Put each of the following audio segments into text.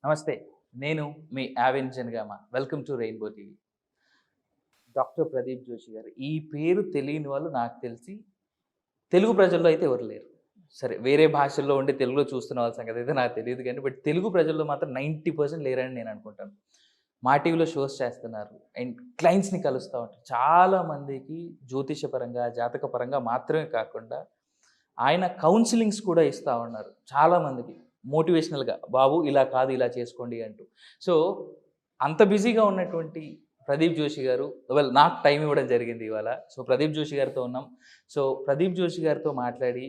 నమస్తే. నేను మీ Yavin Janagama. Welcome to Rainbow TV. Doctor Pradeep Joshi garu. ఈ పేరు తెలియని వాళ్ళు నాకు తెలిసి తెలుగు ప్రజల్లో అయితే ఎవరు లేరు. సరే వేరే భాషల్లో ఉండి తెలుగులో చూస్తున్న వాళ్ళ సంగతి అయితే నాకు తెలియదు కానీ, బట్ తెలుగు ప్రజల్లో మాత్రం 90% లేరని నేను అనుకుంటాను. మా టీవీలో షోస్ చేస్తున్నారు అండ్ క్లయింట్స్‌ని కలుస్తా ఉంటారు. చాలా మందికి జ్యోతిషపరంగా, జాతక పరంగా మాత్రమే కాకుండా ఆయన కౌన్సిలింగ్స్ కూడా ఇస్తా ఉన్నారు చాలా మందికి. మోటివేషనల్‌గా బాబు ఇలా కాదు ఇలా చేసుకోండి అంటూ. సో అంత బిజీగా ఉన్నటువంటి ప్రదీప్ జోషి గారు నాకు టైం ఇవ్వడం జరిగింది ఇవాళ. సో ప్రదీప్ జోషి గారితో ఉన్నాం. సో ప్రదీప్ జోషి గారితో మాట్లాడి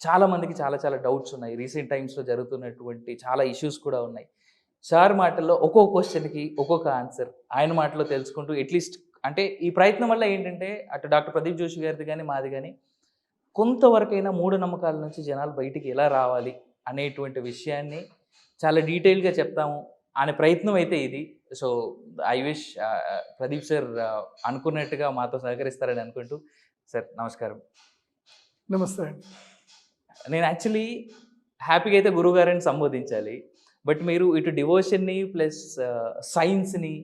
చాలా మందికి చాలా చాలా డౌట్స్ ఉన్నాయి. రీసెంట్ టైమ్స్‌లో జరుగుతున్నటువంటి చాలా ఇష్యూస్ కూడా ఉన్నాయి. సార్ మాటల్లో ఒక్కొక్క క్వెషన్‌కి ఒక్కొక్క ఆన్సర్ ఆయన మాటలో తెలుసుకుంటూ అట్‌లీస్ట్ అంటే ఈ ప్రయత్నం వల్ల ఏంటంటే అటు డాక్టర్ ప్రదీప్ జోషి గారిది కానీ మాది కానీ కొంతవరకైనా మూఢనమ్మకాల నుంచి జనాలు బయటికి ఎలా రావాలి అనేటువంటి విషయాన్ని చాలా డీటెయిల్‌గా చెప్తాము అనే ప్రయత్నం అయితే ఇది. So I wish Pradeep sir అనుకున్నట్టుగా మాతో సహకరిస్తారని అనుకుంటూ సార్ నమస్కారం. నమస్తే అండి. నేను యాక్చువల్లీ హ్యాపీగా అయితే గురువుగారని సంబోధించాలి. బట్ మీరు ఇటు డివోషన్ని ప్లస్ సైన్స్‌ని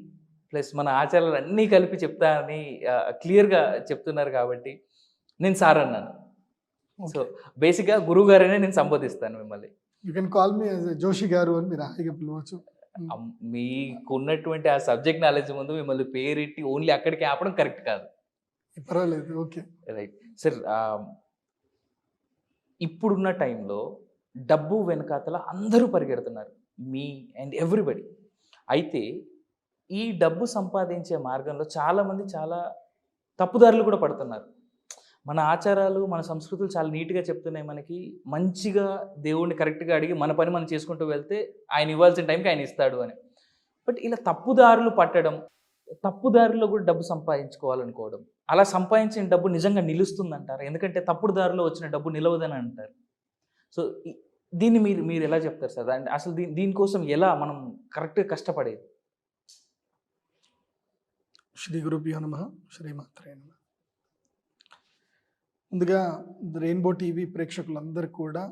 ప్లస్ మన ఆచారాలు అన్నీ కలిపి చెప్తా అని క్లియర్‌గా చెప్తున్నారు కాబట్టి నేను సార్ అన్నాను. సో బేసిక్‌గా గురువుగారనే నేను సంబోధిస్తాను మిమ్మల్ని. You can call me as Joshi గారు అని మీరు హాయిగా పిలవచ్చు. మీకున్నటువంటి ఆ సబ్జెక్ట్ నాలెడ్జ్ ముందు మిమ్మల్ని పేరెట్టి ఓన్లీ అక్కడికి ఆపడం కరెక్ట్ కాదు. పర్వాలేదు. ఓకే. రైట్. సార్ ఇప్పుడున్న టైంలో డబ్బు వెనకాతల అందరూ పరిగెడుతున్నారు. Me and everybody. అయితే ఈ డబ్బు సంపాదించే మార్గంలో చాలామంది చాలా తప్పుదారులు కూడా పడుతున్నారు. మన ఆచారాలు, మన సంస్కృతులు చాలా నీట్‌గా చెప్తున్నాయి మనకి. మంచిగా దేవుడిని కరెక్ట్‌గా అడిగి మన పని మనం చేసుకుంటూ వెళ్తే ఆయన ఇవ్వాల్సిన టైంకి ఆయన ఇస్తాడు అని. బట్ ఇలా తప్పుదారులు పట్టడం, తప్పుదారిలో కూడా డబ్బు సంపాదించుకోవాలనుకోవడం, అలా సంపాదించిన డబ్బు నిజంగా నిలుస్తుందంటారా? ఎందుకంటే తప్పుడు దారిలో వచ్చిన డబ్బు నిలవదని అంటారు. సో దీన్ని మీరు మీరు ఎలా చెప్తారు సార్? అండ్ అసలు దీనికోసం ఎలా మనం కరెక్ట్‌గా కష్టపడేది? శ్రీ గురుభ్యో నమః. శ్రీమాత్రే నమః. ముందుగా రెయిన్బో టీవీ ప్రేక్షకులందరూ కూడా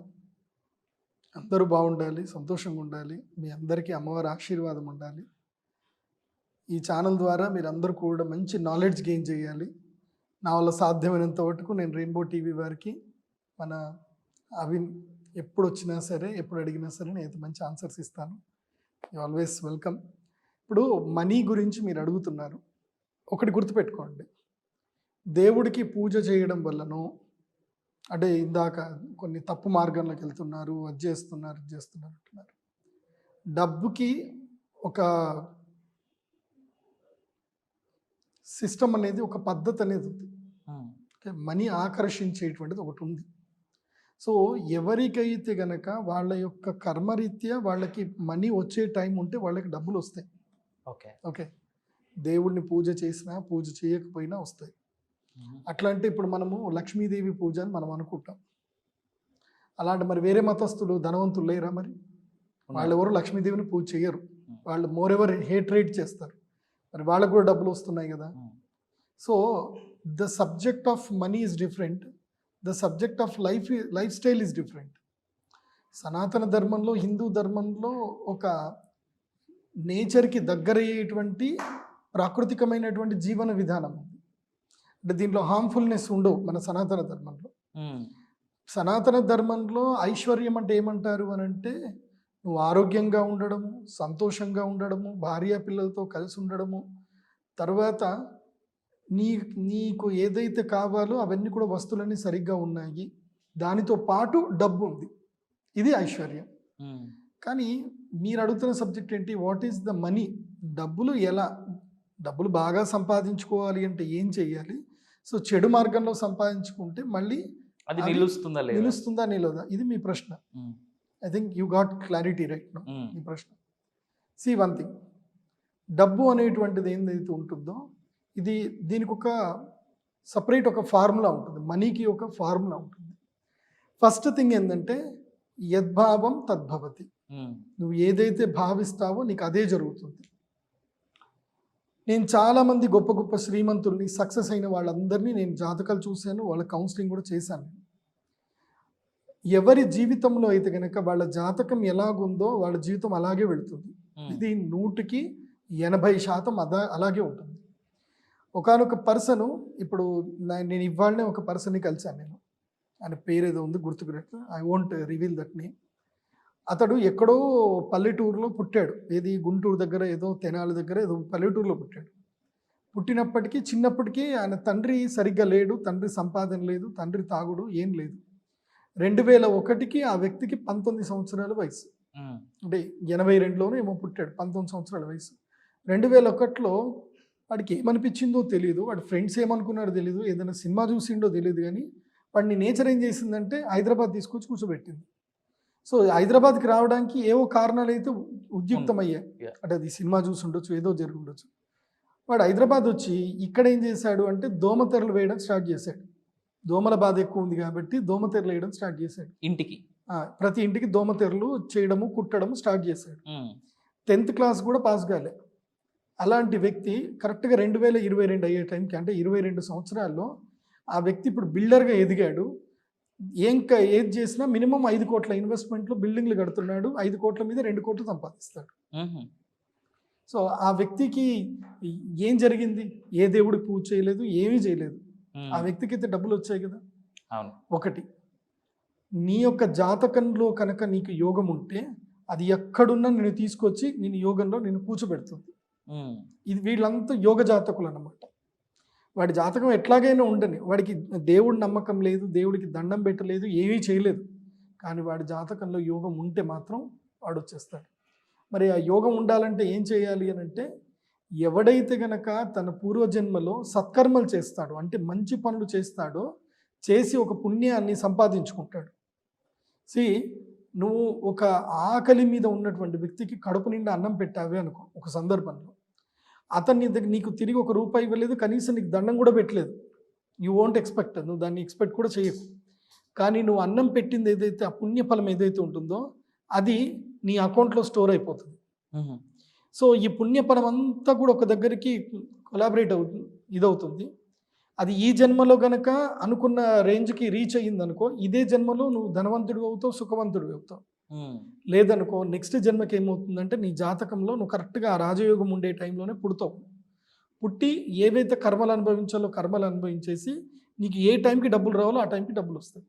అందరూ బాగుండాలి, సంతోషంగా ఉండాలి. మీ అందరికీ అమ్మవారి ఆశీర్వాదం ఉండాలి. ఈ ఛానల్ ద్వారా మీరు అందరూ కూడా మంచి నాలెడ్జ్ గెయిన్ చేయాలి. నా వల్ల సాధ్యమైనంత వరకు నేను రెయిన్బో టీవీ వారికి మన అవిన్ ఎప్పుడు వచ్చినా సరే, ఎప్పుడు అడిగినా సరే నేను మంచి ఆన్సర్స్ ఇస్తాను. You always welcome. ఇప్పుడు మనీ గురించి మీరు అడుగుతున్నారు. ఒకటి గుర్తుపెట్టుకోండి, దేవుడికి పూజ చేయడం వల్లనో అంటే ఇందాక కొన్ని తప్పు మార్గంలోకి వెళ్తున్నారు, అది చేస్తున్నారు అంటున్నారు. డబ్బుకి ఒక సిస్టమ్ అనేది, ఒక పద్ధతి అనేది ఉంది. మనీ ఆకర్షించేటువంటిది ఒకటి ఉంది. సో ఎవరికైతే గనక వాళ్ళ యొక్క కర్మరీత్యా వాళ్ళకి మనీ వచ్చే టైం ఉంటే వాళ్ళకి డబ్బులు వస్తాయి. ఓకే. దేవుడిని పూజ చేసినా పూజ చేయకపోయినా వస్తాయి. అట్లా అంటే ఇప్పుడు మనము లక్ష్మీదేవి పూజ అని మనం అనుకుంటాం. అలాంటి మరి వేరే మతస్థులు ధనవంతులు లేరా? మరి వాళ్ళు ఎవరు లక్ష్మీదేవిని పూజ చేయరు. వాళ్ళు మోర్ ఎవర్ హేట్రేట్ చేస్తారు. మరి వాళ్ళకు కూడా డబ్బులు వస్తున్నాయి కదా. So the subject of money is different, the subject of life style is different. సనాతన ధర్మంలో, హిందూ ధర్మంలో ఒక నేచర్కి దగ్గరయ్యేటువంటి ప్రాకృతికమైనటువంటి జీవన విధానం ఉంది. అంటే దీంట్లో హార్మ్ఫుల్నెస్ ఉండవు మన సనాతన ధర్మంలో. సనాతన ధర్మంలో ఐశ్వర్యం అంటే ఏమంటారు అని అంటే, నువ్వు ఆరోగ్యంగా ఉండడము, సంతోషంగా ఉండడము, భార్య పిల్లలతో కలిసి ఉండడము, తర్వాత నీకు ఏదైతే కావాలో అవన్నీ కూడా వస్తువులన్నీ సరిగ్గా ఉన్నాయి, దానితో పాటు డబ్బు ఉంది. ఇది ఐశ్వర్యం. కానీ మీరు అడుగుతున్న సబ్జెక్ట్ ఏంటి? What is the money? డబ్బులు బాగా సంపాదించుకోవాలి అంటే ఏం చెయ్యాలి? సో చెడు మార్గంలో సంపాదించుకుంటే మళ్ళీ అది నిలుస్తుందా నిలవదా? ఇది మీ ప్రశ్న. I think you got clarity right now. మీ ప్రశ్న. సి వన్ థింగ్, డబ్బు అనేటువంటిది ఏదైతే ఉంటుందో దీనికి ఒక సపరేట్ ఒక ఫార్ములా ఉంటుంది. మనీకి ఒక ఫార్ములా ఉంటుంది. ఫస్ట్ థింగ్ ఏంటంటే యద్భావం తద్భవతి. నువ్వు ఏదైతే భావిస్తావో నీకు అదే జరుగుతుంది. నేను చాలామంది గొప్ప గొప్ప శ్రీమంతుల్ని, సక్సెస్ అయిన వాళ్ళందరినీ నేను జాతకాలు చూశాను, వాళ్ళ కౌన్సిలింగ్ కూడా చేశాను. ఎవరి జీవితంలో అయితే కనుక వాళ్ళ జాతకం ఎలాగుందో వాళ్ళ జీవితం అలాగే వెళుతుంది. ఇది 100% అలాగే ఉంటుంది. ఒకానొక పర్సను, ఇప్పుడు నేను ఇవాళనే ఒక పర్సన్ని కలిశాను నేను. ఆయన పేరు ఏదో ఉంది గుర్తుకున్నట్టు, I won't reveal that name. అతడు ఎక్కడో పల్లెటూరులో పుట్టాడు. ఏది గుంటూరు దగ్గర ఏదో తెనాలి దగ్గర ఏదో పల్లెటూరులో పుట్టాడు. పుట్టినప్పటికీ చిన్నప్పటికీ ఆయన తండ్రి సరిగ్గా లేడు, తండ్రి సంపాదన లేదు, తండ్రి తాగుడు ఏం లేదు. 2001కి ఆ వ్యక్తికి 19 సంవత్సరాల వయసు. అంటే 82లోనే ఏమో పుట్టాడు, 19 సంవత్సరాల వయసు. 2001లో వాడికి ఏమనిపించిందో తెలియదు, వాడి ఫ్రెండ్స్ ఏమనుకున్నారో తెలియదు, ఏదైనా సినిమా చూసిండో తెలియదు, కానీ వాడిని నేచర్ ఏం చేసిందంటే హైదరాబాద్ తీసుకొచ్చి కూర్చోబెట్టింది. సో హైదరాబాద్కి రావడానికి ఏవో కారణాలు అయితే ఉద్యుక్తమయ్యాయి. అంటే అది సినిమా చూసి ఉండొచ్చు, ఏదో జరిగి ఉండొచ్చు. వాడు హైదరాబాద్ వచ్చి ఇక్కడ ఏం చేశాడు అంటే దోమతెరలు వేయడం స్టార్ట్ చేశాడు. దోమల బాధ ఎక్కువ ఉంది కాబట్టి దోమతెరలు వేయడం స్టార్ట్ చేశాడు. ఇంటికి ప్రతి ఇంటికి దోమతెరలు చేయడము కుట్టడము స్టార్ట్ చేశాడు. 10th క్లాస్ కూడా పాస్ కాలే. అలాంటి వ్యక్తి కరెక్ట్గా 2022 అయ్యే టైంకి, అంటే 22 సంవత్సరాల్లో ఆ వ్యక్తి ఇప్పుడు బిల్డర్గా ఎదిగాడు. ఏది చేసినా మినిమం 5 కోట్ల ఇన్వెస్ట్మెంట్లో బిల్డింగ్లు కడుతున్నాడు. 5 కోట్ల మీద 2 కోట్లు సంపాదిస్తాడు. సో ఆ వ్యక్తికి ఏం జరిగింది? ఏ దేవుడి పూజ చేయలేదు, ఏమీ చేయలేదు. ఆ వ్యక్తికి అయితే డబ్బులు వచ్చాయి కదా. ఒకటి, నీ యొక్క జాతకంలో కనుక నీకు యోగం ఉంటే అది ఎక్కడున్నా నేను తీసుకొచ్చి నేను యోగంలో నేను కూర్చోబెడుతుంది. ఇది వీళ్ళంతా యోగ జాతకులు అన్నమాట. వాడి జాతకం ఎట్లాగైనా ఉండని, వాడికి దేవుడి నమ్మకం లేదు, దేవుడికి దండం పెట్టలేదు, ఏమీ చేయలేదు, కానీ వాడి జాతకంలో యోగం ఉంటే మాత్రం వాడు వచ్చేస్తాడు. మరి ఆ యోగం ఉండాలంటే ఏం చేయాలి అని అంటే, ఎవడైతే గనక తన పూర్వజన్మలో సత్కర్మలు చేస్తాడో, అంటే మంచి పనులు చేస్తాడో, చేసి ఒక పుణ్యాన్ని సంపాదించుకుంటాడు. నువ్వు ఒక ఆకలి మీద ఉన్నటువంటి వ్యక్తికి కడుపు నిండా అన్నం పెట్టావే అనుకో ఒక సందర్భంలో, అతన్ని నీకు తిరిగి ₹1 ఇవ్వలేదు, కనీసం నీకు దండం కూడా పెట్టలేదు, యూ వోంట్ ఎక్స్పెక్ట్, నువ్వు దాన్ని ఎక్స్పెక్ట్ కూడా చేయకు. కానీ నువ్వు అన్నం పెట్టింది ఏదైతే, ఆ పుణ్యఫలం ఏదైతే ఉంటుందో అది నీ అకౌంట్లో స్టోర్ అయిపోతుంది. సో ఈ పుణ్యఫలం అంతా కూడా ఒక దగ్గరికి కొలాబరేట్ అవుతుంది, ఇదవుతుంది. అది ఈ జన్మలో గనక అనుకున్న రేంజ్కి రీచ్ అయ్యింది అనుకో, ఇదే జన్మలో నువ్వు ధనవంతుడు అవుతావు, సుఖవంతుడు అవుతావు. లేదనుకో నెక్స్ట్ జన్మకి ఏమవుతుందంటే, నీ జాతకంలో నువ్వు కరెక్ట్గా ఆ రాజయోగం ఉండే టైంలోనే పుడతావు. పుట్టి ఏవైతే కర్మలు అనుభవించాలో కర్మలు అనుభవించేసి నీకు ఏ టైంకి డబ్బులు రావాలో ఆ టైంకి డబ్బులు వస్తాయి.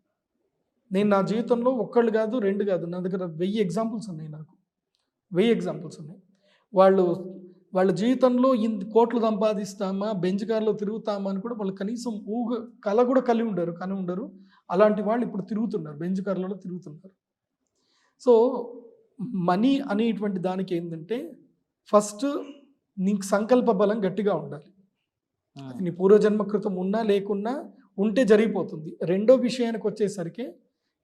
నేను నా జీవితంలో ఒక్కళ్ళు కాదు, 2 కాదు, నా దగ్గర 1000 ఎగ్జాంపుల్స్ ఉన్నాయి. నాకు 1000 ఎగ్జాంపుల్స్ ఉన్నాయి. వాళ్ళ జీవితంలో కోట్లు సంపాదిస్తామా, బెంచ్ కార్లో తిరుగుతామా అని కూడా వాళ్ళు కనీసం కళ కూడా కని ఉండరు. అలాంటి వాళ్ళు ఇప్పుడు తిరుగుతున్నారు, బెంచ్ కార్లలో తిరుగుతున్నారు. సో మనీ అనేటువంటి దానికి ఏంటంటే, ఫస్ట్ నీకు సంకల్ప బలం గట్టిగా ఉండాలి. నీ పూర్వజన్మ కృతం ఉన్నా లేకున్నా ఉంటే జరిగిపోతుంది. రెండో విషయానికి వచ్చేసరికి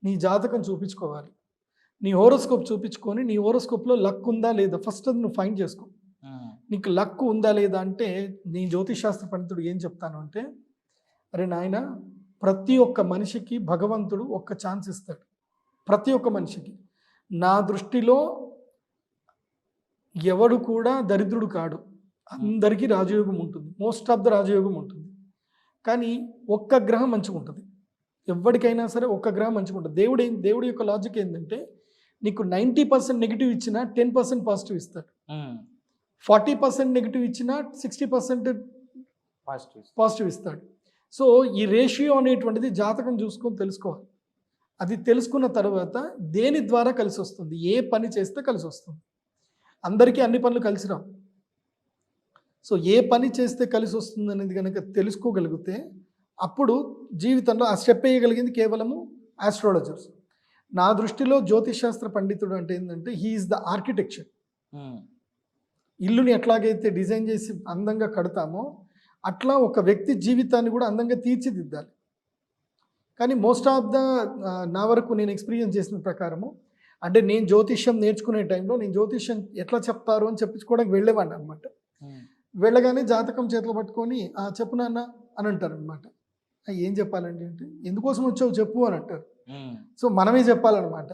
నీ జాతకం చూపించుకోవాలి. నీ హోరోస్కోప్ చూపించుకొని నీ హోరోస్కోప్లో లక్ ఉందా లేదా ఫస్ట్ అది నువ్వు ఫైండ్ చేసుకో. నీకు లక్ ఉందా లేదా అంటే, నీ జ్యోతిషాస్త్ర పండితుడు ఏం చెప్తాను అంటే, అరే నాయన, ప్రతి ఒక్క మనిషికి భగవంతుడు ఒక్క ఛాన్స్ ఇస్తాడు. ప్రతి ఒక్క మనిషికి. నా దృష్టిలో ఎవడు కూడా దరిద్రుడు కాడు, అందరికీ రాజయోగం ఉంటుంది, మోస్ట్ ఆఫ్ ద రాజయోగం ఉంటుంది. కానీ ఒక్క గ్రహం మంచిగా ఉంటుంది, ఎవరికైనా సరే ఒక్క గ్రహం మంచిగా ఉంటుంది. దేవుడి యొక్క లాజిక్ ఏంటంటే, నీకు 90% నెగిటివ్ ఇచ్చినా 10% పాజిటివ్ ఇస్తాడు. 40% నెగిటివ్ ఇచ్చినా 60% పాజిటివ్ ఇస్తాడు. సో ఈ రేషియో అనేటువంటిది జాతకం చూసుకొని తెలుసుకోవాలి. అది తెలుసుకున్న తర్వాత దేని ద్వారా కలిసి వస్తుంది, ఏ పని చేస్తే కలిసి వస్తుంది. అందరికీ అన్ని పనులు కలిసి రావు. సో ఏ పని చేస్తే కలిసి వస్తుంది అనేది కనుక తెలుసుకోగలిగితే అప్పుడు జీవితంలో ఆ స్టెప్ వేయగలిగింది కేవలము ఆస్ట్రాలజర్స్. నా దృష్టిలో జ్యోతిషాస్త్ర పండితుడు అంటే ఏంటంటే, హీ ఈజ్ ద ఆర్కిటెక్చర్. ఇల్లుని ఎట్లాగైతే డిజైన్ చేసి అందంగా కడతామో అట్లా ఒక వ్యక్తి జీవితాన్ని కూడా అందంగా తీర్చిదిద్దాలి. కానీ మోస్ట్ ఆఫ్ ద నా వరకు నేను ఎక్స్పీరియన్స్ చేసిన ప్రకారము, అంటే నేను జ్యోతిష్యం నేర్చుకునే టైంలో నేను జ్యోతిష్యం ఎట్లా చెప్తారు అని చెప్పించుకోవడానికి వెళ్ళేవాడిని అనమాట. వెళ్ళగానే జాతకం చేతిలో పట్టుకొని చెప్పు నాన్న అని అంటారు అనమాట. ఏం చెప్పాలండి అంటే, ఎందుకోసం వచ్చావు చెప్పు అని అంటారు. సో మనమే చెప్పాలన్నమాట.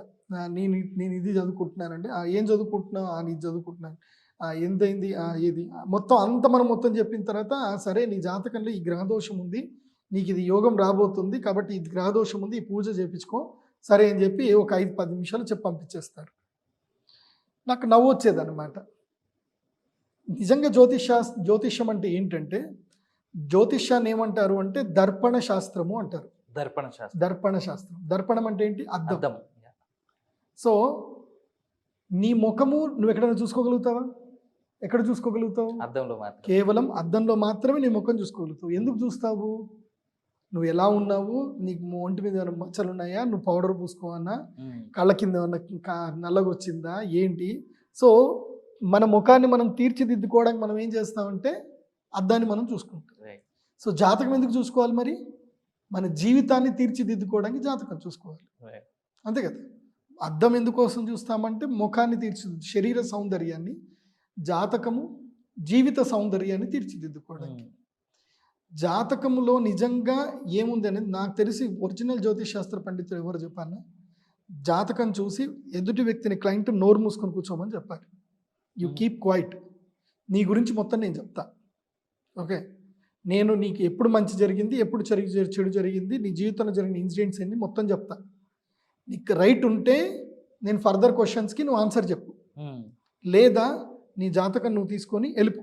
నేను ఇది చదువుకుంటున్నానండి, ఏం చదువుకుంటున్నావు, ఇది చదువుకుంటున్నాను, ఎంతైంది, ఏది మొత్తం అంత మనం మొత్తం చెప్పిన తర్వాత, సరే నీ జాతకంలో ఈ గ్రహదోషం ఉంది, నీకు ఇది యోగం రాబోతుంది కాబట్టి ఇది గ్రహదోషం ఉంది, ఈ పూజ చేయించుకో, సరే అని చెప్పి ఒక 5-10 నిమిషాలు చెప్పి పంపించేస్తారు. నాకు నవ్వు వచ్చేదన్నమాట. నిజంగా జ్యోతిష్యం అంటే ఏంటంటే, జ్యోతిష్యాన్ని ఏమంటారు అంటే దర్పణ శాస్త్రము అంటారు. దర్పణ శాస్త్రం. దర్పణ శాస్త్రం. దర్పణం అంటే ఏంటి? అద్దం. అర్థం. సో నీ ముఖము నువ్వు ఎక్కడైనా చూసుకోగలుగుతావా? ఎక్కడ చూసుకోగలుగుతావు? అద్దంలో మాత్రం. కేవలం అద్దంలో మాత్రమే నీ ముఖం చూసుకోగలుగుతావు. ఎందుకు చూస్తావు? నువ్వు ఎలా ఉన్నావు, నీకు ఒంటి మీద ఏమైనా మచ్చలు ఉన్నాయా, నువ్వు పౌడర్ పూసుకోవన్నా, కళ్ళ కింద ఏమన్నా నల్లగా వచ్చిందా ఏంటి? సో మన ముఖాన్ని మనం తీర్చిదిద్దుకోవడానికి మనం ఏం చేస్తామంటే అద్దాన్ని మనం చూసుకుంటాం. సో జాతకం ఎందుకు చూసుకోవాలి మరి? మన జీవితాన్ని తీర్చిదిద్దుకోవడానికి జాతకం చూసుకోవాలి, అంతే కదా. అద్దం ఎందుకోసం చూస్తామంటే ముఖాన్ని తీర్చిదిద్దు, శరీర సౌందర్యాన్ని, జాతకము జీవిత సౌందర్యాన్ని తీర్చిదిద్దుకోవడానికి. జాతకములో నిజంగా ఏముంది అనేది నాకు తెలిసి ఒరిజినల్ జ్యోతిష్ శాస్త్ర పండితులు ఎవరు చెప్పాను, జాతకం చూసి ఎదుటి వ్యక్తిని క్లయింట్ నోరు మూసుకొని కూర్చోమని చెప్పాలి. You keep quiet. నీ గురించి మొత్తం నేను చెప్తా, ఓకే. నేను నీకు ఎప్పుడు మంచి జరిగింది, ఎప్పుడు చెడు జరిగింది, నీ జీవితంలో జరిగిన ఇన్సిడెంట్స్ అన్ని మొత్తం చెప్తా. నీకు రైట్ ఉంటే నేను ఫర్దర్ క్వశ్చన్స్కి నువ్వు ఆన్సర్ చెప్పు, లేదా నీ జాతకం నువ్వు తీసుకొని వెళ్ళిపో,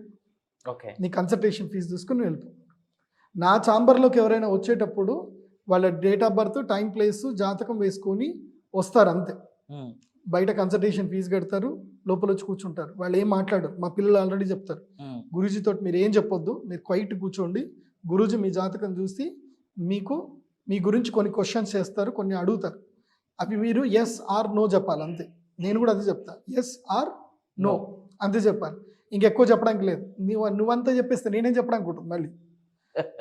ఓకే. నీ కన్సల్టేషన్ ఫీజు తీసుకొని నువ్వు వెళ్ళిపో. నా ఛాంబర్లోకి ఎవరైనా వచ్చేటప్పుడు వాళ్ళ date of birth, time, place, జాతకం వేసుకొని వస్తారు అంతే. బయట కన్సల్టేషన్ ఫీజు కడతారు, లోపల వచ్చి కూర్చుంటారు. వాళ్ళు ఏం మాట్లాడరు. మా పిల్లలు ఆల్రెడీ చెప్తారు, గురూజీతో మీరు ఏం చెప్పొద్దు, మీరు క్వైట్ కూర్చోండి, గురూజీ మీ జాతకం చూసి మీకు మీ గురించి కొన్ని క్వశ్చన్స్ చేస్తారు, కొన్ని అడుగుతారు, అవి మీరు ఎస్ ఆర్ నో చెప్పాలి అంతే. నేను కూడా అదే చెప్తా, ఎస్ ఆర్ నో అంతే చెప్పాలి, ఇంకెక్కువ చెప్పడానికి లేదు. నువ్వంతా చెప్పేస్తే నేనేం చెప్పడానికి ఉంటుంది మళ్ళీ.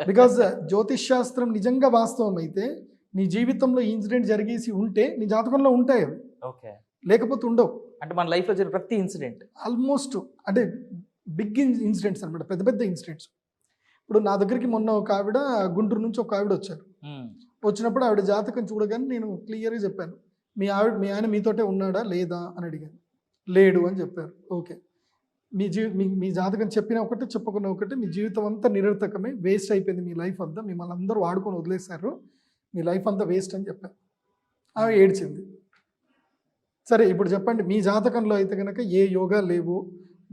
బికాజ్ జ్యోతిష్ శాస్త్రం నిజంగా వాస్తవం అయితే నీ జీవితంలో ఇన్సిడెంట్ జరిగేసి ఉంటే నీ జాతకంలో ఉంటాయి అవి, ఓకే. లేకపోతే ఉండవు. అంటే మన లైఫ్లో జరిగిన ప్రతి ఇన్సిడెంట్ ఆల్మోస్ట్ అంటే బిగ్ ఇన్సిడెంట్స్ అనమాట, పెద్ద పెద్ద ఇన్సిడెంట్స్. ఇప్పుడు నా దగ్గరికి మొన్న ఒక ఆవిడ గుంటూరు నుంచి ఒక ఆవిడ వచ్చారు. వచ్చినప్పుడు ఆవిడ జాతకం చూడగానే నేను క్లియర్గా చెప్పాను, మీ ఆయన మీతోటే ఉన్నాడా లేదా అని అడిగాను. లేడు అని చెప్పారు. ఓకే, మీ జాతకం చెప్పిన ఒకటి చెప్పకున్న ఒకటి, మీ జీవితం అంతా నిరర్థకమే, వేస్ట్ అయిపోయింది మీ లైఫ్ అంతా, మిమ్మల్ని అందరూ వాడుకొని వదిలేశారు, మీ లైఫ్ అంతా వేస్ట్ అని చెప్పాను. ఆమె ఏడ్చింది. సరే ఇప్పుడు చెప్పండి, మీ జాతకంలో అయితే కనుక ఏ యోగా లేవు,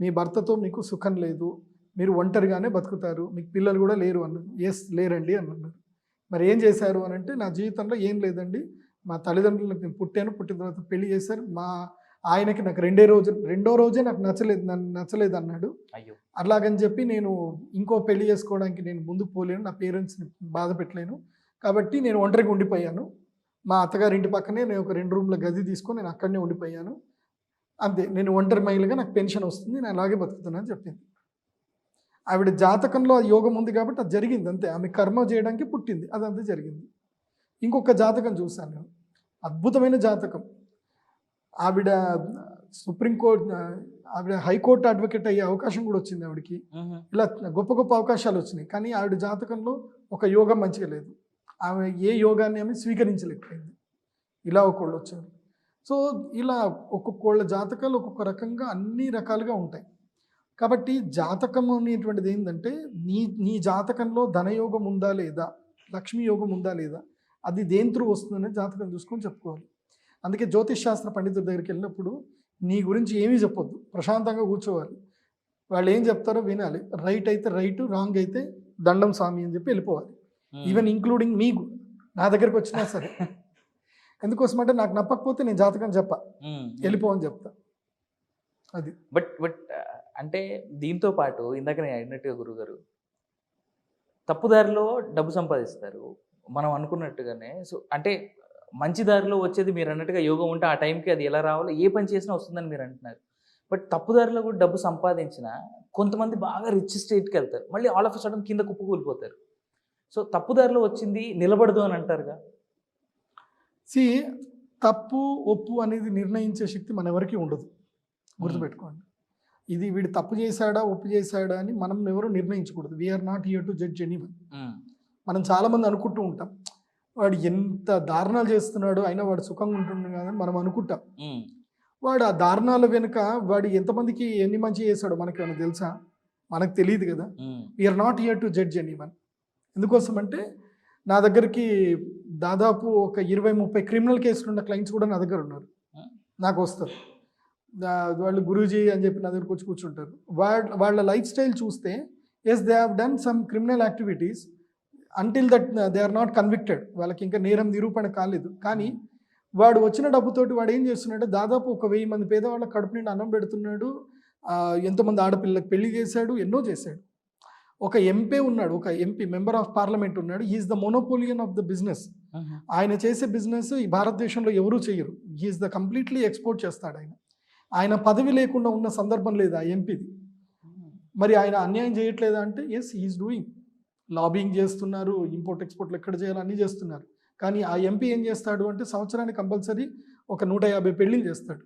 మీ భర్తతో మీకు సుఖం లేదు, మీరు ఒంటరిగానే బతుకుతారు, మీకు పిల్లలు కూడా లేరు అన్నారు. ఎస్ లేరండి అని అన్నారు. మరి ఏం చేశారు అని అంటే, నా జీవితంలో ఏం లేదండి, మా తల్లిదండ్రులకు నేను పుట్టిన తర్వాత పెళ్లి చేశారు, మా ఆయనకి నాకు రెండో రోజే నాకు నచ్చలేదు అన్నాడు. అట్లాగని చెప్పి నేను ఇంకో పెళ్లి చేసుకోవడానికి నేను ముందుకు పోలేను, నా పేరెంట్స్ని బాధ పెట్టలేను, కాబట్టి నేను ఒంటరిగా ఉండిపోయాను. మా అత్తగారి ఇంటి పక్కనే నేను ఒక 2 రూమ్ల గది తీసుకొని నేను అక్కడనే ఉండిపోయాను, అంతే. నేను ఒంటరి మహిళగా నాకు పెన్షన్ వస్తుంది, నేను అలాగే బతుకుతున్నాను అని చెప్పింది. ఆవిడ జాతకంలో ఆ యోగం ఉంది కాబట్టి అది జరిగింది అంతే. ఆమె కర్మ చేయడానికి పుట్టింది, అదంతా జరిగింది. ఇంకొక జాతకం చూశాను నేను, అద్భుతమైన జాతకం. ఆవిడ సుప్రీంకోర్టు, ఆవిడ హైకోర్టు అడ్వకేట్ అయ్యే అవకాశం కూడా వచ్చింది ఆవిడకి. ఇలా గొప్ప గొప్ప అవకాశాలు వచ్చినాయి. కానీ ఆవిడ జాతకంలో ఒక యోగం మంచిగా లేదు. ఆమె ఏ యోగాన్ని ఆమె స్వీకరించలేకపోయింది. ఇలా ఒకళ్ళు వచ్చారు. సో ఇలా ఒక్కొక్కళ్ళ జాతకాలు ఒక్కొక్క రకంగా అన్ని రకాలుగా ఉంటాయి. కాబట్టి జాతకం అనేటువంటిది ఏంటంటే, నీ జాతకంలో ధనయోగం ఉందా లేదా, లక్ష్మీ యోగం ఉందా లేదా, అది దేని త్రూ వస్తుందనే జాతకం చూసుకొని చెప్పుకోవాలి. అందుకే జ్యోతిష్ శాస్త్ర పండితుల దగ్గరికి వెళ్ళినప్పుడు నీ గురించి ఏమీ చెప్పొద్దు, ప్రశాంతంగా కూర్చోవాలి. వాళ్ళు ఏం చెప్తారో వినాలి. రైట్ అయితే రైట్, రాంగ్ అయితే దండం స్వామి అని చెప్పి వెళ్ళిపోవాలి. ఈవెన్ ఇంక్లూడింగ్ మీకు నా దగ్గరికి వచ్చినా సరే. ఎందుకోసం అంటే నాకు నప్పకపోతే నేను జాతకం చెప్పా, వెళ్ళిపోవని చెప్తా. అది బట్ అంటే దీంతో పాటు ఇందాక నేను అడిగినట్టుగా గురుగారు, తప్పుదారిలో డబ్బు సంపాదిస్తారు మనం అనుకున్నట్టుగానే. సో అంటే మంచి దారిలో వచ్చేది మీరు అన్నట్టుగా యోగం ఉంటే ఆ టైంకి అది ఎలా రావాలో, ఏ పని చేసినా వస్తుందని మీరు అంటున్నారు. బట్ తప్పుదారిలో కూడా డబ్బు సంపాదించిన కొంతమంది బాగా రిచ్ స్టేట్కి వెళ్తారు, మళ్ళీ ఆల్ ఆఫ్ సడన్ కింద కుప్పకూలిపోతారు. సో తప్పుదారిలో వచ్చింది నిలబడదు అని అంటారుగా. తప్పు ఒప్పు అనేది నిర్ణయించే శక్తి మన ఎవరికి ఉండదు, గుర్తుపెట్టుకోండి. ఇది వీడు తప్పు చేశాడా ఒప్పు చేశాడా అని మనం ఎవరు నిర్ణయించకూడదు. We're not here to judge anyone. మనం చాలామంది అనుకుంటూ ఉంటాం, వాడు ఎంత దారుణాలు చేస్తున్నాడు అయినా వాడు సుఖంగా ఉంటున్నాడు కదా మనం అనుకుంటాం. వాడు ఆ దారుణాల వెనుక వాడు ఎంతమందికి ఎన్ని మంచి చేశాడో మనకి ఏమైనా తెలుసా? మనకు తెలియదు కదా. We are not here to judge anyone. ఎందుకోసం అంటే నా దగ్గరికి దాదాపు ఒక 20-30 క్రిమినల్ కేసులు ఉన్న క్లయింట్స్ కూడా నా దగ్గర ఉన్నారు. నాకు వస్తారు, వాళ్ళు గురూజీ అని చెప్పి నా దగ్గరకు వచ్చి కూర్చుంటారు. వాళ్ళ లైఫ్ స్టైల్ చూస్తే as they have done some criminal activities until that they are not convicted. వాళ్ళకి ఇంకా నేరం నిరూపణ కాలేదు. కానీ వాడు వచ్చిన డబ్బుతోటి వాడు ఏం చేస్తున్నాడు, దాదాపు ఒక 1000 మంది పేదవాళ్ళకి కడుపు నిండా అన్నం పెడుతున్నాడు, ఎంతోమంది ఆడపిల్లలకు పెళ్లి చేశాడు, ఎన్నో చేశాడు. ఒక ఎంపీ ఉన్నాడు, ఒక ఎంపీ మెంబర్ ఆఫ్ పార్లమెంట్ ఉన్నాడు, he's the monopolian of the business. ఆయన చేసే బిజినెస్ ఈ భారతదేశంలో ఎవరూ చేయరు. హీఈస్ ద కంప్లీట్లీ ఎక్స్పోర్ట్ చేస్తాడు. ఆయన పదవి లేకుండా ఉన్న సందర్భం లేదు ఆ ఎంపీది. మరి ఆయన అన్యాయం చేయట్లేదా అంటే ఎస్ హీఈస్ డూయింగ్. లాబింగ్ చేస్తున్నారు, ఇంపోర్ట్ ఎక్స్పోర్ట్లు ఎక్కడ చేయాలో అన్నీ చేస్తున్నారు. కానీ ఆ ఎంపీ ఏం చేస్తాడు అంటే సంవత్సరానికి కంపల్సరీ ఒక 150 పెళ్ళిళ్ళు చేస్తాడు,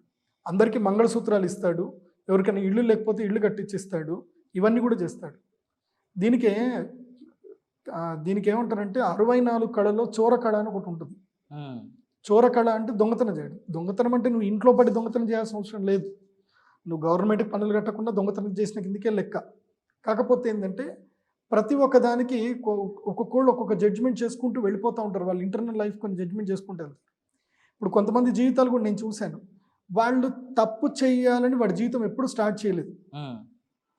అందరికీ మంగళసూత్రాలు ఇస్తాడు, ఎవరికైనా ఇళ్ళు లేకపోతే ఇళ్ళు కట్టించిస్తాడు, ఇవన్నీ కూడా చేస్తాడు. దీనికి ఏమంటారంటే 64 కళలో చోర కళ అని ఒకటి ఉంటుంది. చోర కళ అంటే దొంగతనం చేయడం. దొంగతనం అంటే నువ్వు ఇంట్లో పడి దొంగతనం చేయాల్సిన అవసరం లేదు, నువ్వు గవర్నమెంట్కి పన్నులు కట్టకుండా దొంగతనం చేసిన కిందకే లెక్క. కాకపోతే ఏంటంటే ప్రతి ఒక్క దానికి ఒక్కొక్కళ్ళు ఒక్కొక్క జడ్జిమెంట్ చేసుకుంటూ వెళ్ళిపోతూ ఉంటారు. వాళ్ళు ఇంటర్నల్ లైఫ్ కొన్ని జడ్జిమెంట్ చేసుకుంటూ వెళ్తారు. ఇప్పుడు కొంతమంది జీవితాలు కూడా నేను చూశాను, వాళ్ళు తప్పు చేయాలని వాడి జీవితం ఎప్పుడు స్టార్ట్ చేయలేదు.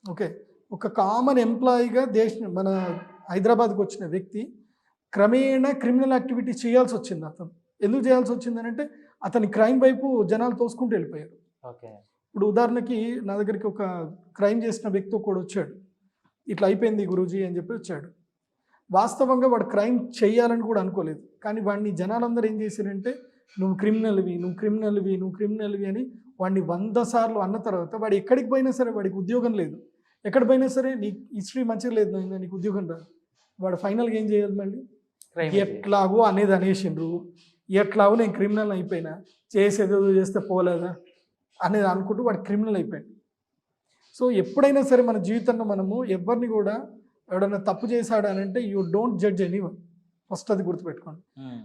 ఓకే, ఒక కామన్ ఎంప్లాయీగా మన హైదరాబాద్కి వచ్చిన వ్యక్తి క్రమేణా క్రిమినల్ యాక్టివిటీ చేయాల్సి వచ్చింది. అతను ఎందుకు చేయాల్సి వచ్చిందని అంటే అతని క్రైమ్ వైపు జనాలు తోసుకుంటూ వెళ్ళిపోయారు. ఓకే, ఇప్పుడు ఉదాహరణకి నా దగ్గరికి ఒక క్రైమ్ చేసిన వ్యక్తి కూడా వచ్చాడు, ఇట్లా అయిపోయింది గురూజీ అని చెప్పి వచ్చాడు. వాస్తవంగా వాడు క్రైమ్ చేయాలని కూడా అనుకోలేదు, కానీ వాడిని జనాలందరూ ఏం చేశారంటే నువ్వు క్రిమినల్వి అని వాడిని 100 సార్లు అన్న తర్వాత వాడు ఎక్కడికి పోయినా సరే వాడికి ఉద్యోగం లేదు, ఎక్కడ పోయినా సరే నీకు హిస్టరీ మంచిగా లేదు, నీకు ఉద్యోగం రాదు. వాడు ఫైనల్గా ఏం చేయాలి, మళ్ళీ ఎట్లాగో అనేది అనేసిండ్రు, ఎట్లాగో నేను క్రిమినల్ అయిపోయినా, చేసేదో చేస్తే పోలేదా అనేది అనుకుంటూ వాడు క్రిమినల్ అయిపోయాడు. సో ఎప్పుడైనా సరే మన జీవితంలో మనము ఎవరిని కూడా ఎవడన్నా తప్పు చేశాడు అని అంటే you don't judge anyone, first అది గుర్తుపెట్టుకోండి.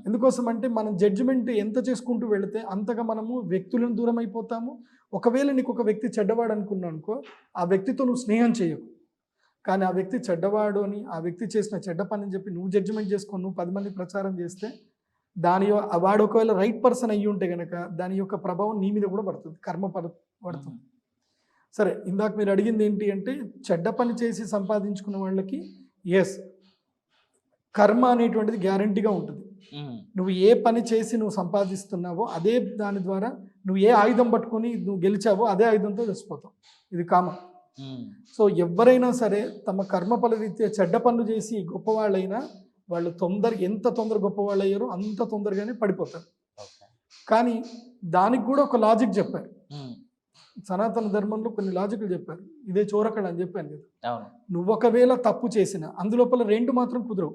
ఎందుకోసం అంటే మనం జడ్జిమెంట్ ఎంత చేసుకుంటూ వెళితే అంతగా మనము వ్యక్తులను దూరం అయిపోతాము. ఒకవేళ నీకు ఒక వ్యక్తి చెడ్డవాడు అనుకున్నావు అనుకో, ఆ వ్యక్తితో నువ్వు స్నేహం చేయకు. కానీ ఆ వ్యక్తి చెడ్డవాడు అని, ఆ వ్యక్తి చేసిన చెడ్డ పని అని చెప్పి నువ్వు జడ్జిమెంట్ చేసుకొని నువ్వు 10 మంది ప్రచారం చేస్తే వాడు ఒకవేళ రైట్ పర్సన్ అయ్యి ఉంటే కనుక దాని యొక్క ప్రభావం నీ మీద కూడా పడుతుంది, కర్మ పడుతుంది. సరే, ఇందాక మీరు అడిగింది ఏంటి అంటే చెడ్డ పని చేసి సంపాదించుకున్న వాళ్ళకి ఎస్ కర్మ అనేటువంటిది గ్యారంటీగా ఉంటుంది. నువ్వు ఏ పని చేసి నువ్వు సంపాదిస్తున్నావో అదే దాని ద్వారా నువ్వు ఏ ఆయుధం పట్టుకొని నువ్వు గెలిచావో అదే ఆయుధంతో చచ్చిపోతావు. ఇది కామన్. సో ఎవరైనా సరే తమ కర్మ ఫలరీత్యా చెడ్డ పనులు చేసి గొప్పవాళ్ళైనా వాళ్ళు ఎంత తొందర గొప్పవాళ్ళు అయ్యారో అంత తొందరగానే పడిపోతారు. కానీ దానికి కూడా ఒక లాజిక్ చెప్పారు. సనాతన ధర్మంలో కొన్ని లాజిక్లు చెప్పారు. ఇదే చోరకళ అని చెప్పాను కదా, నువ్వు ఒకవేళ తప్పు చేసిన అందులోపల 2 మాత్రం కుదరవు.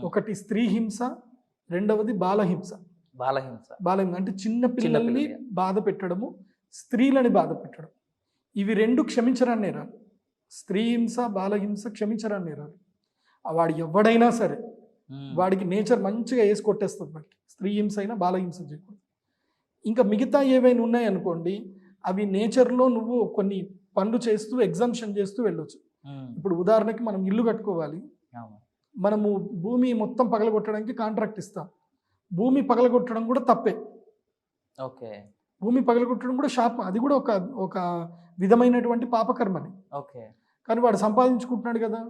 ఒకటి స్త్రీ హింస, రెండవది బాలహింస. బాలహింస అంటే చిన్న పిల్లల్ని బాధ పెట్టడము, స్త్రీలని బాధ పెట్టడం. ఇవి 2 క్షమించరాని నేరాలు. స్త్రీ హింస, బాలహింస క్షమించరాని నేరాలు. వాడు ఎవడైనా సరే వాడికి నేచర్ మంచిగా వేసి కొట్టేస్తుంది. వాడికి స్త్రీ హింస అయినా బాలహింస చేయకూడదు. ఇంకా మిగతా ఏవైనా ఉన్నాయనుకోండి, అవి నేచర్లో నువ్వు కొన్ని పనులు చేస్తూ ఎగ్జంప్షన్ చేస్తూ వెళ్ళొచ్చు. ఇప్పుడు ఉదాహరణకి మనం ఇల్లు కట్టుకోవాలి, మనము భూమి మొత్తం పగలగొట్టడానికి కాంట్రాక్ట్ ఇస్తాం. భూమి పగలగొట్టడం కూడా తప్పే. ఓకే, భూమి పగలగొట్టడం కూడా శాపం, అది కూడా ఒక విధమైనటువంటి పాపకర్మని. ఓకే, కానీ వాడు సంపాదించుకుంటున్నాడు కదా,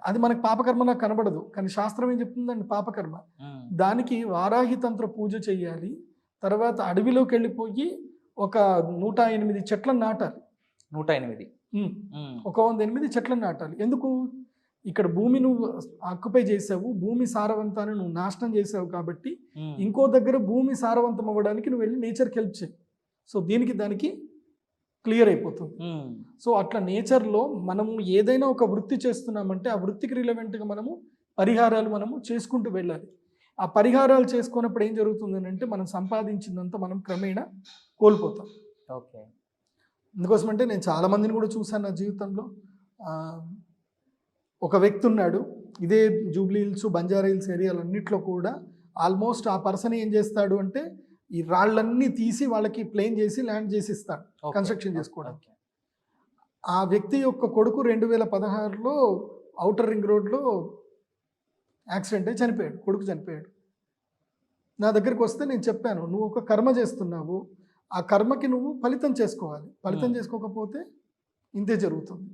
అది మనకి పాపకర్మలా కనబడదు, కానీ శాస్త్రం ఏం చెప్తుందండి పాపకర్మ. దానికి వారాహి తంత్ర పూజ చెయ్యాలి, తర్వాత అడవిలోకి వెళ్ళిపోయి ఒక 108 చెట్లను నాటాలి. 108 108 చెట్లను నాటాలి. ఎందుకు? ఇక్కడ భూమి నువ్వు ఆక్యుపై చేసావు, భూమి సారవంతాన్ని నువ్వు నాశనం చేసావు కాబట్టి ఇంకో దగ్గర భూమి సారవంతం అవ్వడానికి నువ్వు వెళ్ళి నేచర్కి హెల్ప్ చేయి. సో దానికి క్లియర్ అయిపోతుంది. సో అట్లా నేచర్లో మనము ఏదైనా ఒక వృత్తి చేస్తున్నామంటే ఆ వృత్తికి రిలవెంట్గా మనము పరిహారాలు మనము చేసుకుంటూ వెళ్ళాలి. ఆ పరిహారాలు చేసుకున్నప్పుడు ఏం జరుగుతుంది అంటే మనం సంపాదించిందంతా మనం క్రమేణా కోల్పోతాం. ఓకే, అందుకోసమంటే నేను చాలామందిని కూడా చూశాను నా జీవితంలో. ఒక వ్యక్తి ఉన్నాడు, ఇదే జూబ్లీ హిల్స్, బంజారా హిల్స్ ఏరియాలన్నింటిలో కూడా ఆల్మోస్ట్ ఆ పర్సన్ ఏం చేస్తాడు అంటే ఈ రాళ్ళన్నీ తీసి వాళ్ళకి ప్లేన్ చేసి ల్యాండ్ చేసి ఇస్తాడు కన్స్ట్రక్షన్ చేసుకోవడానికి. ఆ వ్యక్తి యొక్క కొడుకు 2016లో ఔటర్ రింగ్ రోడ్లో యాక్సిడెంట్ అయి చనిపోయాడు, కొడుకు చనిపోయాడు. నా దగ్గరికి వస్తే నేను చెప్పాను, నువ్వు ఒక కర్మ చేస్తున్నావు, ఆ కర్మకి నువ్వు ఫలితం చేసుకోవాలి, ఫలితం చేసుకోకపోతే ఇంతే జరుగుతుంది.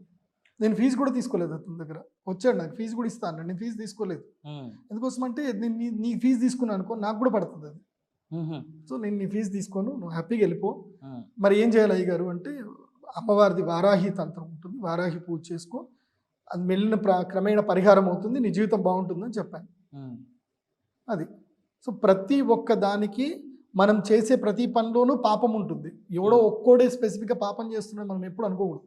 నేను ఫీజు కూడా తీసుకోలేదు అతని దగ్గర. వచ్చాడు, నాకు ఫీజు కూడా ఇస్తాను, నేను ఫీజు తీసుకోలేదు. ఎందుకోసం అంటే నేను నీ ఫీజు తీసుకున్నాను అనుకో, నాకు కూడా పడుతుంది అది. సో నేను నీ ఫీజు తీసుకోను, నువ్వు హ్యాపీగా వెళ్ళిపో. మరి ఏం చేయాలి అయ్య గారు అంటే, అమ్మవారిది వారాహి తంత్రం ఉంటుంది, వారాహి పూజ చేసుకో, అది మెల్లిన క్రమేణ పరిహారం అవుతుంది, నీ జీవితం బాగుంటుందని చెప్పాను. అది. సో ప్రతి ఒక్క దానికి మనం చేసే ప్రతి పనిలోనూ పాపం ఉంటుంది. ఎవడో ఒక్కోడే స్పెసిఫిక్గా పాపం చేస్తున్నాం మనం ఎప్పుడు అనుకోకూడదు.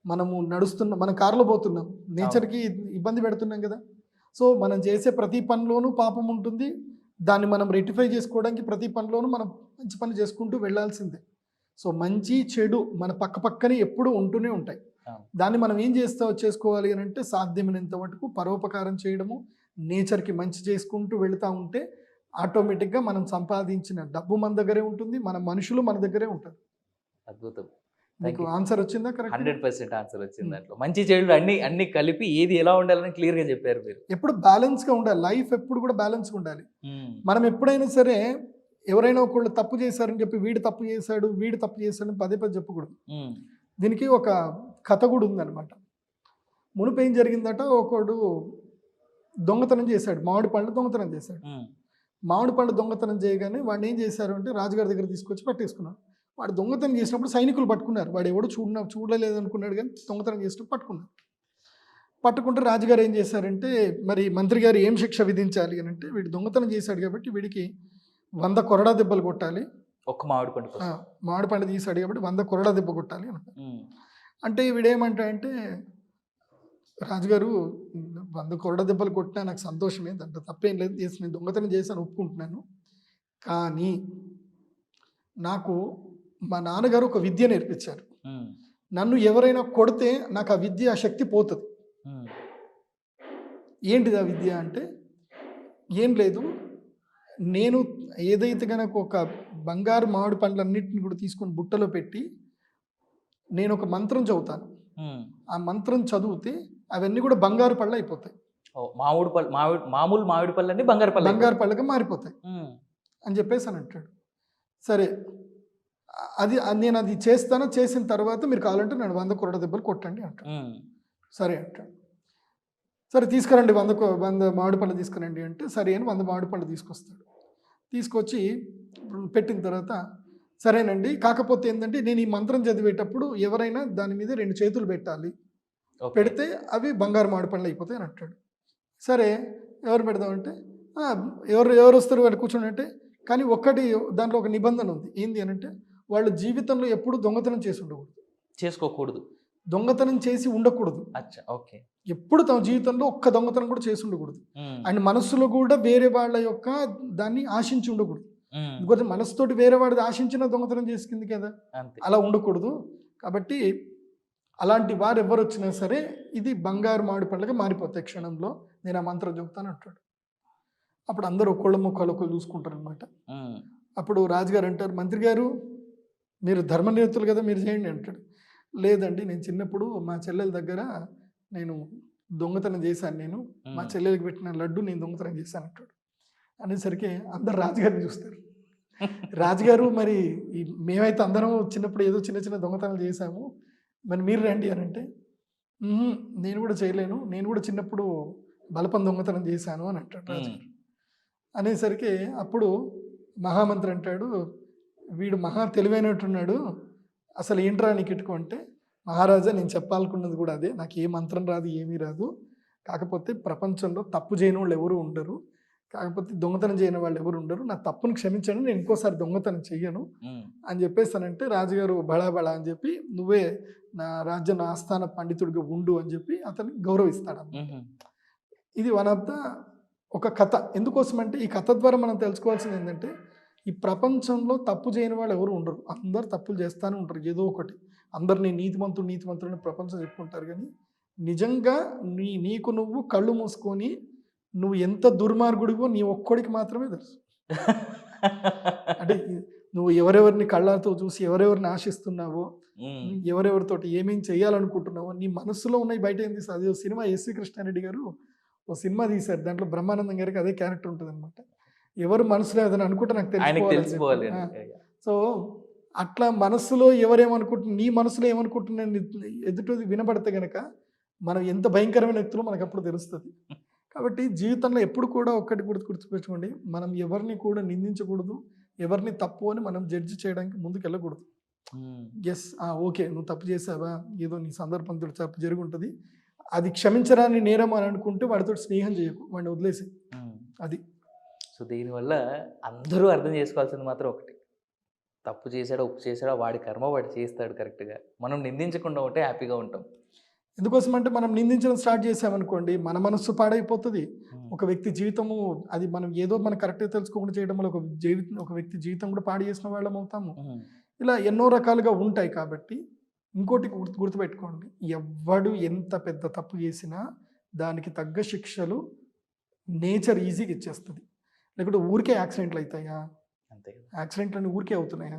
మనము నడుస్తున్నాం, మనం కారులో పోతున్నాం, నేచర్కి ఇబ్బంది పెడుతున్నాం కదా. సో మనం చేసే ప్రతి పనిలోనూ పాపం ఉంటుంది. దాన్ని మనం రెక్టిఫై చేసుకోవడానికి ప్రతి పనిలోనూ మనం మంచి పని చేసుకుంటూ వెళ్ళాల్సిందే. సో మంచి చెడు మన పక్కనే ఎప్పుడూ ఉంటూనే ఉంటాయి. దాన్ని మనం ఏం చేసుకోవాలి అని అంటే, సాధ్యమైనంత మటుకు పరోపకారం చేయడము, నేచర్కి మంచి చేసుకుంటూ వెళుతూ ఉంటే ఆటోమేటిక్గా మనం సంపాదించిన డబ్బు మన దగ్గరే ఉంటుంది, మన మనుషులు మన దగ్గరే ఉంటారు. అద్భుతం. మీకు ఆన్సర్ వచ్చిందా? కరెక్ట్, 100% ఆన్సర్ వచ్చింది. దాంట్లో మంచి చెడు అన్ని కలిపి ఏది ఎలా ఉండాలని క్లియర్గా చెప్పారు మీరు. ఎప్పుడు బ్యాలెన్స్గా ఉండాలి, లైఫ్ ఎప్పుడు కూడా బ్యాలెన్స్గా ఉండాలి. మనం ఎప్పుడైనా సరే ఎవరైనా ఒకళ్ళు తప్పు చేశారని చెప్పి వీడు తప్పు చేశాడు పదే చెప్పకూడదు. దీనికి ఒక కథ కూడా ఉందన్నమాట. మునుపు ఏం జరిగిందట, ఒకడు దొంగతనం చేశాడు, మామిడి పండు దొంగతనం చేశాడు. మామిడి పండు దొంగతనం చేయగానే వాడిని ఏం చేశారు అంటే, రాజుగారి దగ్గర తీసుకొచ్చి పట్టేసుకున్నాడు. వాడు దొంగతనం చేసినప్పుడు సైనికులు పట్టుకున్నారు. వాడు ఎవడు చూడలేదు అనుకున్నాడు, కానీ దొంగతనం చేసినప్పుడు పట్టుకున్నారు. పట్టుకుంటే రాజుగారు ఏం చేశారంటే, మరి మంత్రి గారు ఏం శిక్ష విధించాలి అని అంటే, వీడు దొంగతనం చేశాడు కాబట్టి వీడికి 100 కొరడా దెబ్బలు కొట్టాలి. ఒక్క మామిడి పండు తీసాడు కాబట్టి 100 కొరడా దెబ్బ కొట్టాలి అని అంటే, వీడేమంటాడంటే, రాజుగారు 100 కొరడా దెబ్బలు కొట్టినా నాకు సంతోషమే, దాంట్లో తప్పేం లేదు, నేను దొంగతనం చేశాను ఒప్పుకుంటున్నాను, కానీ నాకు మా నాన్నగారు ఒక విద్య నేర్పించారు. నన్ను ఎవరైనా కొడితే నాకు ఆ విద్య, ఆ శక్తి పోతుంది. ఏంటిది ఆ విద్య అంటే, ఏం లేదు, నేను ఏదైతే కనుక ఒక బంగారు మామిడి పండ్లన్నింటిని కూడా తీసుకొని బుట్టలో పెట్టి నేను ఒక మంత్రం చదువుతాను, ఆ మంత్రం చదివితే అవన్నీ కూడా బంగారు పళ్ళు అయిపోతాయి. మామూలు మామిడి పళ్ళన్నీ బంగారు పళ్ళగా మారిపోతాయి అని చెప్పేసి అని అంటాడు. సరే, నేను అది చేస్తాను, చేసిన తర్వాత మీరు కావాలంటే నేను 100 కొరడా దెబ్బలు కొట్టండి అంటాడు. సరే అంటాడు. సరే తీసుకురండి, 100 మామిడి పళ్ళు తీసుకురండి అంటే, సరే అని 100 మామిడి పళ్ళు తీసుకొస్తాడు. తీసుకొచ్చి పెట్టిన తర్వాత, సరేనండి, కాకపోతే ఏంటంటే నేను ఈ మంత్రం చదివేటప్పుడు ఎవరైనా దాని మీద 2 చేతులు పెట్టాలి, పెడితే అవి బంగారు మామిడి పళ్ళు అయిపోతాయి అని అంటాడు. సరే, ఎవరు పెడదామంటే, ఎవరు వస్తారు వాళ్ళు కూర్చొని అంటే, కానీ దాంట్లో ఒక నిబంధన ఉంది. ఏంది అని అంటే, వాళ్ళు జీవితంలో ఎప్పుడు దొంగతనం చేసుకోకూడదు, దొంగతనం చేసి ఉండకూడదు. ఓకే. ఎప్పుడు తమ జీవితంలో ఒక్క దొంగతనం కూడా చేసి ఉండకూడదు. అండ్ మనస్సులో కూడా వేరే వాళ్ళ యొక్క దాన్ని ఆశించి ఉండకూడదు. ఎందుకంటే మనసుతోటి వేరే వాడిది ఆశించిన దొంగతనం చేసుకుంది కదా, అలా ఉండకూడదు. కాబట్టి అలాంటి వారు ఎవరు వచ్చినా సరే ఇది బంగారు మామిడి పళ్ళగా మారిపోతాయి క్షణంలో, నేను ఆ మంత్రం చెబుతాను అంటాడు. అప్పుడు అందరూ ఒకళ్ళు చూసుకుంటారు అనమాట. అప్పుడు రాజుగారు అంటారు, మంత్రి గారు మీరు ధర్మనిరతులు కదా, మీరు చేయండి అంటాడు. లేదండి, నేను చిన్నప్పుడు మా చెల్లెల దగ్గర నేను దొంగతనం చేశాను, మా చెల్లెలకి పెట్టిన లడ్డు నేను దొంగతనం చేశాను అంటాడు. అనేసరికి అందరు రాజుగారిని చూస్తారు. రాజుగారు, మరి మేమైతే అందరం చిన్నప్పుడు ఏదో చిన్న దొంగతనాలు చేశాము, మరి మీరు రండి అని అంటే, నేను కూడా చేయలేను, నేను కూడా చిన్నప్పుడు బలపం దొంగతనం చేశాను అని అంటాడు రాజుగారు. అనేసరికి అప్పుడు మహామంత్రి అంటాడు, వీడు మహా తెలివైనట్టున్నాడు, అసలు ఏంట్రా నీకు ఇటుకు అంటే, మహారాజా నేను చెప్పాలనుకున్నది కూడా అదే, నాకు ఏ మంత్రం రాదు, ఏమీ రాదు, కాకపోతే ప్రపంచంలో తప్పు చేయని వాళ్ళు ఎవరు ఉండరు, కాకపోతే దొంగతనం చేయని వాళ్ళు ఎవరు ఉండరు, నా తప్పును క్షమించండి, నేను ఇంకోసారి దొంగతనం చెయ్యను అని చెప్పేస్తానంటే, రాజుగారు బళా అని చెప్పి, నువ్వే నా రాజ్య ఆస్థాన పండితుడిగా ఉండు అని చెప్పి అతన్ని గౌరవిస్తాడు. ఇది వన్ ఆఫ్ ద ఒక కథ. ఎందుకోసం అంటే, ఈ కథ ద్వారా మనం తెలుసుకోవాల్సింది ఏంటంటే, ఈ ప్రపంచంలో తప్పు చేయని వాళ్ళు ఎవరు ఉండరు, అందరు తప్పులు చేస్తూనే ఉంటారు ఏదో ఒకటి. అందరినీ నీతిమంతుడు ప్రపంచం చెప్పుకుంటారు, కానీ నిజంగా నీకు నువ్వు కళ్ళు మూసుకొని నువ్వు ఎంత దుర్మార్గుడివో నీ ఒక్కడికి మాత్రమే తెలుసు. అంటే నువ్వు ఎవరెవరిని కళ్ళతో చూసి ఎవరెవరిని ఆశిస్తున్నావో, ఎవరెవరితోటి ఏమేం చేయాలనుకుంటున్నావో, నీ మనసులో ఉన్నాయి బయట ఏం తీస్తుంది. అదే సినిమా ఎస్వి కృష్ణారెడ్డి గారు ఓ సినిమా తీశారు, దాంట్లో బ్రహ్మానందం గారికి అదే క్యారెక్టర్ ఉంటుంది అనమాట. ఎవరు మనసులో ఏదైనా అనుకుంటే నాకు ఆయనకి తెలిసిపోవాలి తెలిసిపోవాలి అని చెప్పి. సో అట్లా మనసులో ఎవరేమనుకుంటున్నా, నీ మనసులో ఏమనుకుంటున్నా ఎదుటిది వినబడితే గనక మనం ఎంత భయంకరమైన వ్యక్తులో మనకు అప్పుడు తెలుస్తుంది. కాబట్టి జీవితంలో ఎప్పుడు కూడా ఒక్కటి గుర్తుపెట్టుకోండి, మనం ఎవరిని కూడా నిందించకూడదు, ఎవరిని తప్పు అని మనం జడ్జి చేయడానికి ముందుకు వెళ్ళకూడదు. ఎస్ ఓకే నువ్వు తప్పు చేసావా, ఏదో నీ సందర్భంతో తప్పు జరిగి ఉంటుంది, అది క్షమించరాని నేరం అని అనుకుంటే వాడితో స్నేహం చేయకు, వాడిని వదిలేసి. అది సో దీనివల్ల అందరూ అర్థం చేసుకోవాల్సింది మాత్రం ఒకటి, తప్పు చేశాడో ఉప్పు చేశాడో వాడి కర్మ వాడు చేస్తాడు కరెక్ట్గా. మనం నిందించకుండా ఉంటే హ్యాపీగా ఉంటాం. ఎందుకోసం అంటే మనం నిందించడం స్టార్ట్ చేసామనుకోండి, మన మనస్సు పాడైపోతుంది. ఒక వ్యక్తి జీవితము, అది మనం ఏదో మనం కరెక్ట్గా తెలుసుకోకుండా చేయడం వల్ల ఒక వ్యక్తి జీవితం కూడా పాడు చేసిన వాళ్ళం అవుతాము. ఇలా ఎన్నో రకాలుగా ఉంటాయి. కాబట్టి ఇంకోటి గుర్తుపెట్టుకోండి, ఎవ్వడు ఎంత పెద్ద తప్పు చేసినా దానికి తగ్గ శిక్షలు నేచర్ ఈజీగా ఇచ్చేస్తుంది. లేకుంటే ఊరికే యాక్సిడెంట్లు అవుతాయా? అంతే. యాక్సిడెంట్లు అన్నీ ఊరికే అవుతున్నాయా?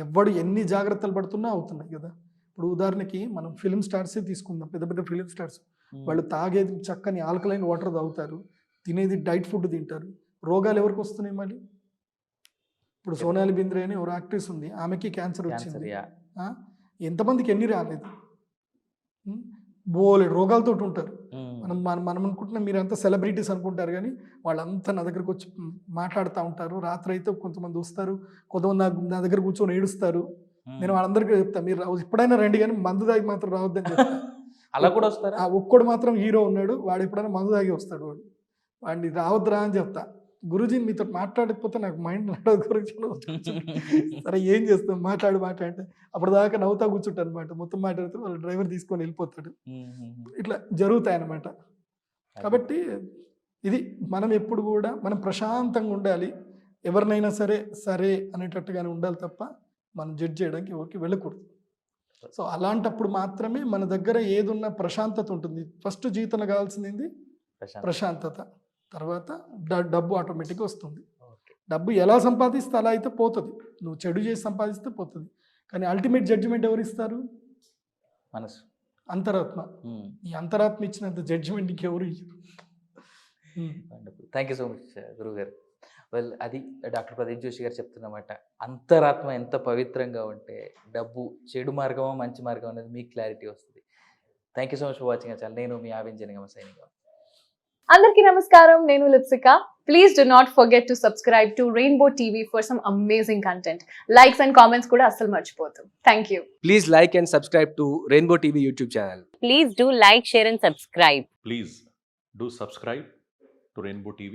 ఎవ్వడు ఎన్ని జాగ్రత్తలు పడుతున్నా అవుతున్నాయి కదా. ఇప్పుడు ఉదాహరణకి మనం ఫిలిం స్టార్సే తీసుకుందాం, పెద్ద పెద్ద ఫిలిం స్టార్స్, వాళ్ళు తాగేది చక్కని ఆల్కలైన్ వాటర్ తాగుతారు, తినేది డైట్ ఫుడ్ తింటారు, రోగాలు ఎవరికి వస్తున్నాయి మళ్ళీ? ఇప్పుడు సోనాలి బింద్రే అని ఒక యాక్ట్రెస్ ఉంది, ఆమెకి క్యాన్సర్ వచ్చింది. ఎంతమందికి ఎన్ని రాలేదు? బోలెడు రోగాలతో ఉంటారు. మనం అనుకుంటున్నాం మీరంతా సెలబ్రిటీస్ అనుకుంటారు, కానీ వాళ్ళంతా నా దగ్గరకు వచ్చి మాట్లాడుతూ ఉంటారు. రాత్రి అయితే కొంతమంది వస్తారు, కొంతమంది నా దగ్గర కూర్చొని ఏడుస్తారు. నేను వాళ్ళందరికీ చెప్తాను, మీరు ఎప్పుడైనా రండి కానీ మందు తాగి మాత్రం రావద్దని చెప్తాను. అలా కూడా వస్తారా? ఒక్కడు మాత్రం హీరో ఉన్నాడు, వాడు ఎప్పుడైనా మందు తాగి వస్తాడు, వాడిని రావద్దురా అని చెప్తా. గురూజీ మీతో మాట్లాడకపోతే నాకు మైండ్ నడవదు గురించి. సరే ఏం చేస్తాం, మాట్లాడితే అప్పుడు దాకా నవ్వుతా కూర్చుంటాను అనమాట. మొత్తం మాట్లాడితే వాళ్ళు డ్రైవర్ తీసుకొని వెళ్ళిపోతాడు. ఇట్లా జరుగుతాయి అన్నమాట. కాబట్టి ఇది మనం ఎప్పుడు కూడా మనం ప్రశాంతంగా ఉండాలి. ఎవరినైనా సరే అనేటట్టుగానే ఉండాలి తప్ప మనం జడ్జ్ చేయడానికి ఎవరికి వెళ్ళకూడదు. సో అలాంటప్పుడు మాత్రమే మన దగ్గర ఏదున్న ప్రశాంతత ఉంటుంది. ఫస్ట్ జీవితంలో కావాల్సింది ఏంది? ప్రశాంతత. తర్వాత డబ్బు ఆటోమేటిక్గా వస్తుంది. డబ్బు ఎలా సంపాదిస్తే అలా అయితే పోతుంది. నువ్వు చెడు చేసి సంపాదిస్తే పోతుంది, కానీ అల్టిమేట్ జడ్జిమెంట్ ఎవరు ఇస్తారు? మనసు, అంతరాత్మ. ఈ అంతరాత్మ ఇచ్చినంత జడ్జిమెంట్ ఇంకెవరు ఇయ్యరు. థ్యాంక్ యూ సో మచ్ గురువు గారు. వెల్, అది డాక్టర్ ప్రదీప్ జోషి గారు చెప్తున్నమాట. అంతరాత్మ ఎంత పవిత్రంగా ఉంటే డబ్బు చెడు మార్గమా మంచి మార్గం అనేది మీకు క్లారిటీ వస్తుంది. Thank you so much for watching. నేను మీ ఆవింజనిగమ సైనింగ్ ఆఫ్. అందరికీ నమస్కారం, నేను Lipsika. Please do not forget to subscribe to Rainbow TV for some amazing content. Likes and comments kuda asal marchipodhu. Thank you. Please like and subscribe to Rainbow TV YouTube channel. Please do like, share and subscribe. Please do subscribe to Rainbow TV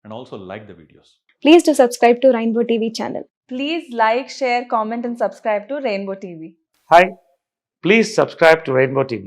and also like the videos. Please do subscribe to Rainbow TV channel. Please like, share, comment and subscribe to Rainbow TV. Hi, please subscribe to Rainbow TV.